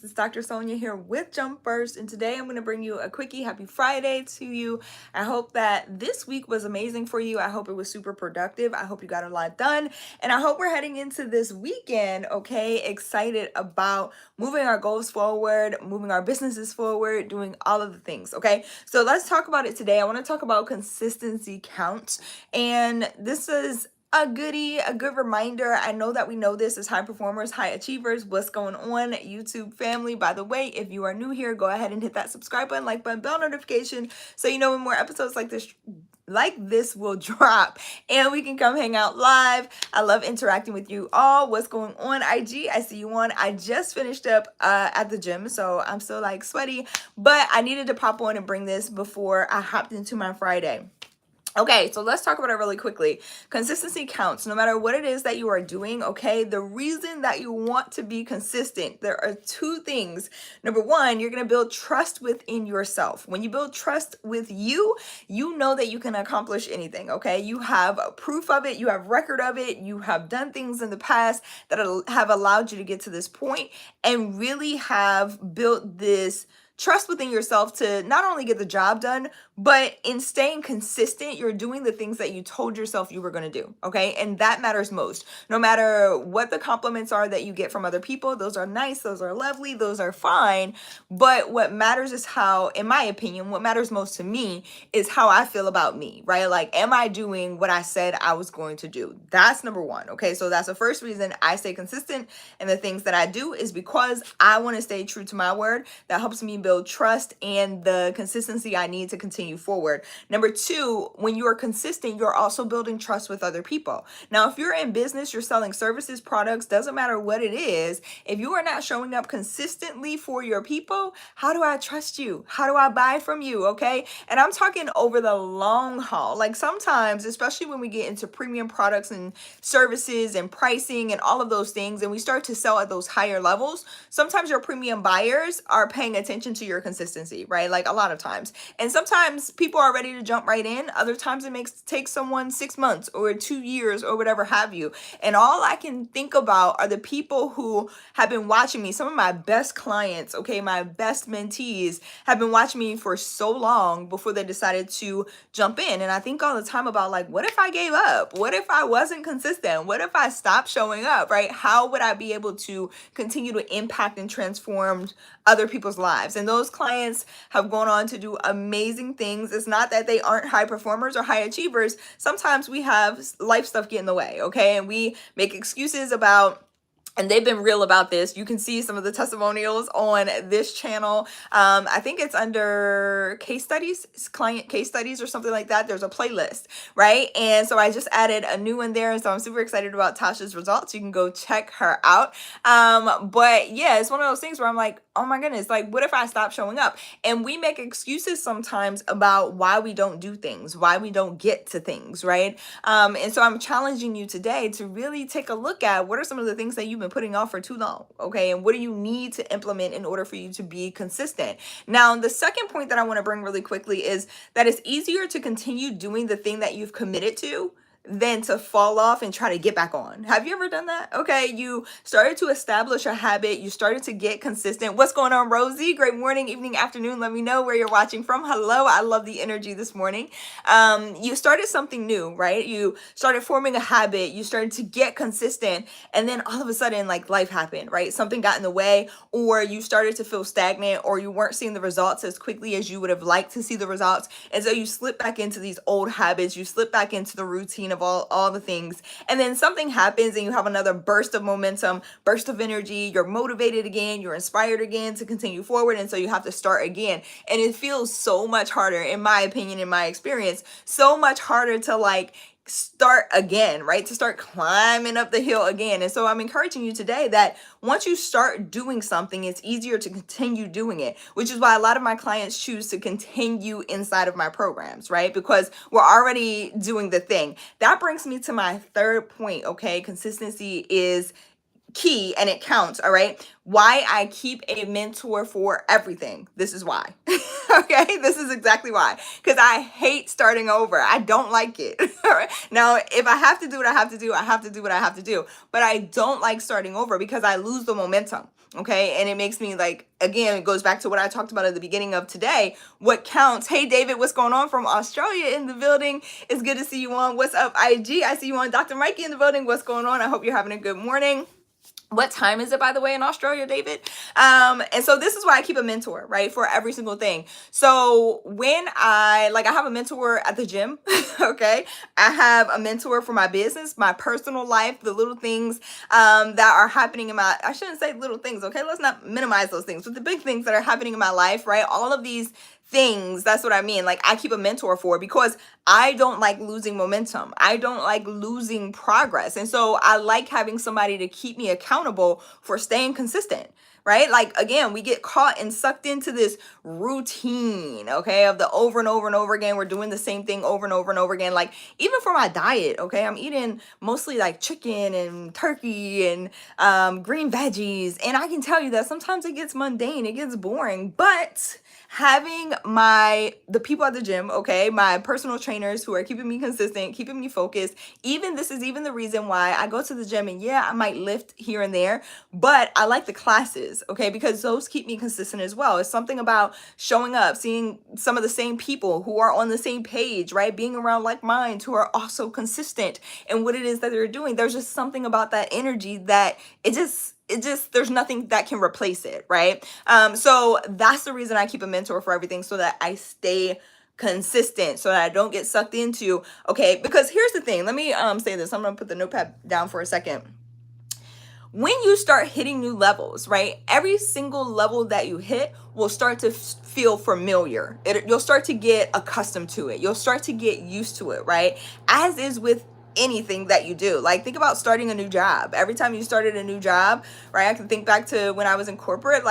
This is Dr. Sonia here with Jump First, and today I'm going to bring you a quickie. Happy Friday to you. I hope that this week was amazing for you. I hope it was super productive. I hope you got a lot done, and I hope we're heading into this weekend, okay, excited about moving our goals forward, moving our businesses forward, doing all of the things, okay? So let's talk about it today. I want to talk about consistency counts, and this is a goodie, a good reminder. I know that we know this as high performers, high achievers. What's going on, YouTube family? By the way, if you are new here, go ahead and hit that subscribe button, like button, bell notification, so you know when more episodes like this will drop and we can come hang out live. I love interacting with you all. What's going on, IG? I see you on. I just finished up at the gym, so I'm still like sweaty, but I needed to pop on and bring this before I hopped into my Friday. Okay, so let's talk about it really quickly. Consistency counts no matter what it is that you are doing, okay? The reason that you want to be consistent, there are two things. Number one, you're going to build trust within yourself. When you build trust with you, you know that you can accomplish anything, okay? You have proof of it, you have record of it, you have done things in the past that have allowed you to get to this point and really have built this trust within yourself to not only get the job done, but in staying consistent, you're doing the things that you told yourself you were going to do. Okay. And that matters most. No matter what the compliments are that you get from other people, those are nice, those are lovely, those are fine. But what matters is how, in my opinion, what matters most to me is how I feel about me, right? Like, am I doing what I said I was going to do? That's number one. Okay. So that's the first reason I stay consistent in the things that I do is because I want to stay true to my word. That helps me build trust and the consistency I need to continue forward. Number two, when you are consistent, you're also building trust with other people. Now, if you're in business, you're selling services, products, doesn't matter what it is. If you are not showing up consistently for your people, how do I trust you? How do I buy from you? Okay. And I'm talking over the long haul. Like sometimes, especially when we get into premium products and services and pricing and all of those things, and we start to sell at those higher levels, sometimes your premium buyers are paying attention to your consistency, right? Like a lot of times. And sometimes people are ready to jump right in. Other times it makes take someone 6 months or 2 years or whatever have you. And all I can think about are the people who have been watching me. Some of my best clients, okay, my best mentees have been watching me for so long before they decided to jump in. And I think all the time about like, what if I gave up? What if I wasn't consistent? What if I stopped showing up, right? How would I be able to continue to impact and transform other people's lives? And those clients have gone on to do amazing things. It's not that they aren't high performers or high achievers. Sometimes we have life stuff get in the way, okay? And we make excuses about, and they've been real about this. You can see some of the testimonials on this channel. I think it's under case studies, client case studies or something like that. There's a playlist, right? And so I just added a new one there. And so I'm super excited about Tasha's results. You can go check her out. But yeah, it's one of those things where I'm like, oh my goodness, like what if I stop showing up? And we make excuses sometimes about why we don't do things, why we don't get to things, right? And so I'm challenging you today to really take a look at what are some of the things that you've been putting off for too long, okay? And what do you need to implement in order for you to be consistent? Now, the second point that I want to bring really quickly is that it's easier to continue doing the thing that you've committed to than to fall off and try to get back on. Have you ever done that? Okay, you started to establish a habit, you started to get consistent. What's going on, Rosie? Great morning, evening, afternoon. Let me know where you're watching from. Hello, I love the energy this morning. You started something new, right? You started forming a habit, you started to get consistent, and then all of a sudden, like life happened, right? Something got in the way, or you started to feel stagnant, or you weren't seeing the results as quickly as you would have liked to see the results. And so you slip back into these old habits, you slip back into the routine of all the things, and then something happens and you have another burst of momentum, burst of energy, you're motivated again, you're inspired again to continue forward, and so you have to start again. And it feels so much harder, in my opinion, in my experience, so much harder to like start again, right? To start climbing up the hill again. And so I'm encouraging you today that once you start doing something, it's easier to continue doing it, which is why a lot of my clients choose to continue inside of my programs, right? Because we're already doing the thing. That brings me to my third point, okay? Consistency is key and it counts. All right. Why I keep a mentor for everything. This is why. Okay. This is exactly why. Because I hate starting over. I don't like it. All right. Now, if I have to do what I have to do, I have to do what I have to do. But I don't like starting over because I lose the momentum. Okay. And it makes me like, again, it goes back to what I talked about at the beginning of today. What counts? Hey, David, what's going on from Australia in the building? It's good to see you on. What's up, IG? I see you on. Dr. Mikey in the building. What's going on? I hope you're having a good morning. What time is it, by the way, in Australia, David? And so this is why I keep a mentor, right, for every single thing. So when I have a mentor at the gym, okay, I have a mentor for my business, my personal life, the little things that are happening in my, I shouldn't say little things, okay, let's not minimize those things, but the big things that are happening in my life, right, all of these things, that's what I mean. Like, I keep a mentor for, because I don't like losing momentum. I don't like losing progress. And so I like having somebody to keep me accountable for staying consistent, right? Like, again, we get caught and sucked into this routine, okay, of the over and over and over again. We're doing the same thing over and over and over again. Like, even for my diet, okay, I'm eating mostly like chicken and turkey and green veggies. And I can tell you that sometimes it gets mundane, it gets boring, but having the people at the gym, okay, my personal trainers who are keeping me consistent, keeping me focused, this is even the reason why I go to the gym. And yeah, I might lift here and there, but I like the classes, okay, because those keep me consistent as well. It's something about showing up, seeing some of the same people who are on the same page, right, being around like minds who are also consistent in what it is that they're doing. There's just something about that energy that it just there's nothing that can replace it, right? So that's the reason I keep a mentor for everything, so that I stay consistent, so that I don't get sucked into, okay, because here's the thing. Let me say this. I'm gonna put the notepad down for a second. When you start hitting new levels, right, every single level that you hit will start to feel familiar. You'll start to get accustomed to it. You'll start to get used to it, right? As is with anything that you do. Like, think about starting a new job. Every time you started a new job, right, I can think back to when I was in corporate.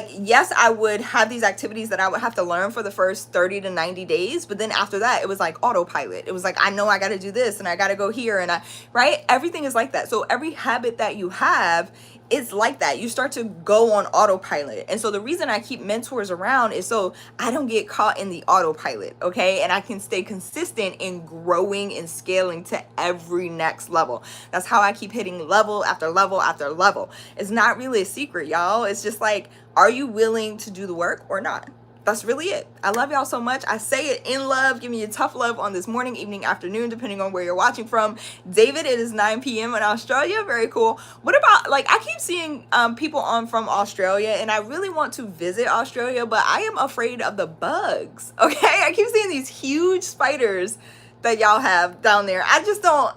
Yes, I would have these activities that I would have to learn for the first 30 to 90 days. But then after that, it was like autopilot. It was like, I know I got to do this and I got to go here. Right? Everything is like that. So every habit that you have, it's like that. You start to go on autopilot. And so the reason I keep mentors around is so I don't get caught in the autopilot, okay? And I can stay consistent in growing and scaling to every next level. That's how I keep hitting level after level after level. It's not really a secret, y'all. It's just like, are you willing to do the work or not? That's really it. I love y'all so much. I say it in love. Give me a tough love on this morning, evening, afternoon, depending on where you're watching from. David, it is 9 p.m. in Australia. Very cool. What about, I keep seeing people on from Australia, and I really want to visit Australia, but I am afraid of the bugs. Okay? I keep seeing these huge spiders that y'all have down there. I just don't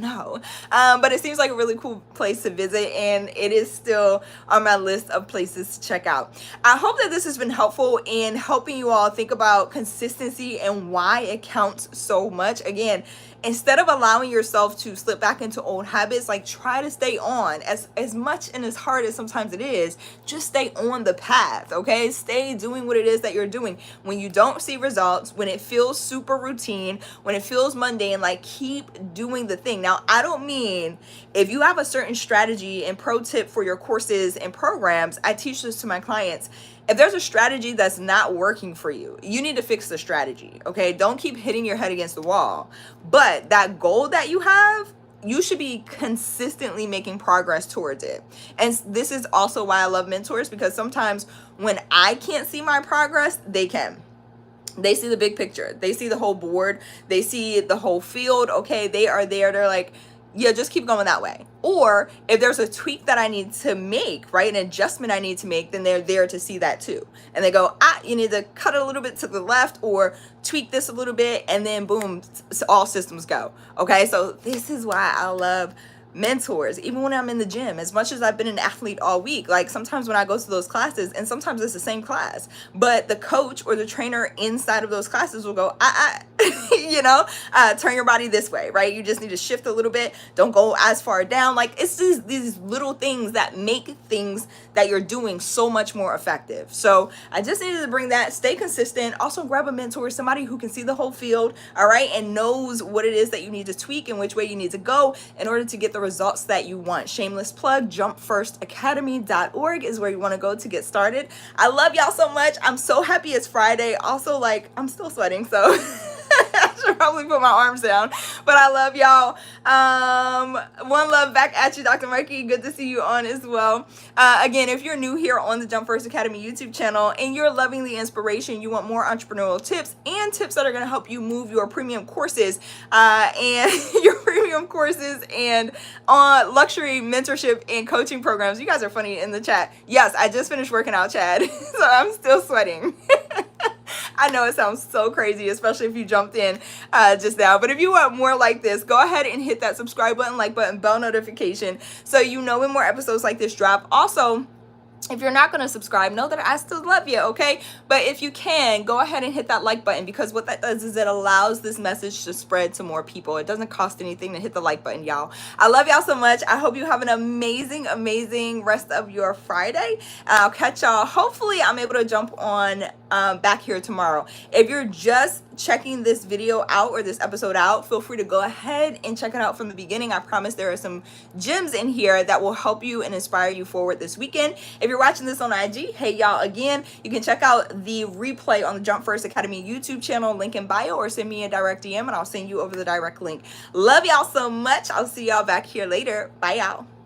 know. But it seems like a really cool place to visit, and it is still on my list of places to check out. I hope that this has been helpful in helping you all think about consistency and why it counts so much. Again, instead of allowing yourself to slip back into old habits, try to stay on as much and as hard as sometimes it is. Just stay on the path, okay? Stay doing what it is that you're doing. When you don't see results, when it feels super routine, when it feels mundane, keep doing the thing. Now, I don't mean if you have a certain strategy, and pro tip for your courses and programs, I teach this to my clients. If there's a strategy that's not working for you, you need to fix the strategy, okay? Don't keep hitting your head against the wall. But that goal that you have, you should be consistently making progress towards it. And this is also why I love mentors, because sometimes when I can't see my progress, they can. They see the big picture. They see the whole board. They see the whole field, okay? They are there. They're like, yeah, just keep going that way. Or if there's a tweak that I need to make, right, an adjustment I need to make, then they're there to see that too. And they go, you need to cut it a little bit to the left or tweak this a little bit, and then boom, all systems go. Okay, so this is why I love mentors. Even when I'm in the gym, as much as I've been an athlete all week, sometimes when I go to those classes, and sometimes it's the same class, but the coach or the trainer inside of those classes will go, turn your body this way, right? You just need to shift a little bit. Don't go as far down. It's these little things that make things that you're doing so much more effective. So I just needed to bring that. Stay consistent. Also grab a mentor, somebody who can see the whole field, all right, and knows what it is that you need to tweak and which way you need to go in order to get the results that you want. Shameless plug, jumpfirstacademy.org is where you want to go to get started. I love y'all so much. I'm so happy it's Friday. Also, I'm still sweating, so should probably put my arms down. But I love y'all. One love back at you, Dr. Markey. Good to see you on as well. Again, if you're new here on the Jump First Academy YouTube channel and you're loving the inspiration, you want more entrepreneurial tips and tips that are going to help you move your premium courses and your premium courses and on luxury mentorship and coaching programs. You guys are funny in the chat. Yes, I just finished working out, Chad. So I'm still sweating. I know it sounds so crazy, especially if you jumped in just now. But if you want more like this, go ahead and hit that subscribe button, like button, bell notification so you know when more episodes like this drop. Also, if you're not going to subscribe, know that I still love you, okay? But if you can, go ahead and hit that like button, because what that does is it allows this message to spread to more people. It doesn't cost anything to hit the like button, y'all. I love y'all so much. I hope you have an amazing, amazing rest of your Friday. I'll catch y'all. Hopefully, I'm able to jump on back here tomorrow. If you're just checking this video out or this episode out, feel free to go ahead and check it out from the beginning. I promise there are some gems in here that will help you and inspire you forward this weekend. If you're watching this on IG, hey y'all, again, you can check out the replay on the Jump First Academy YouTube channel, link in bio, or send me a direct DM and I'll send you over the direct link. Love y'all so much. I'll see y'all back here later. Bye y'all.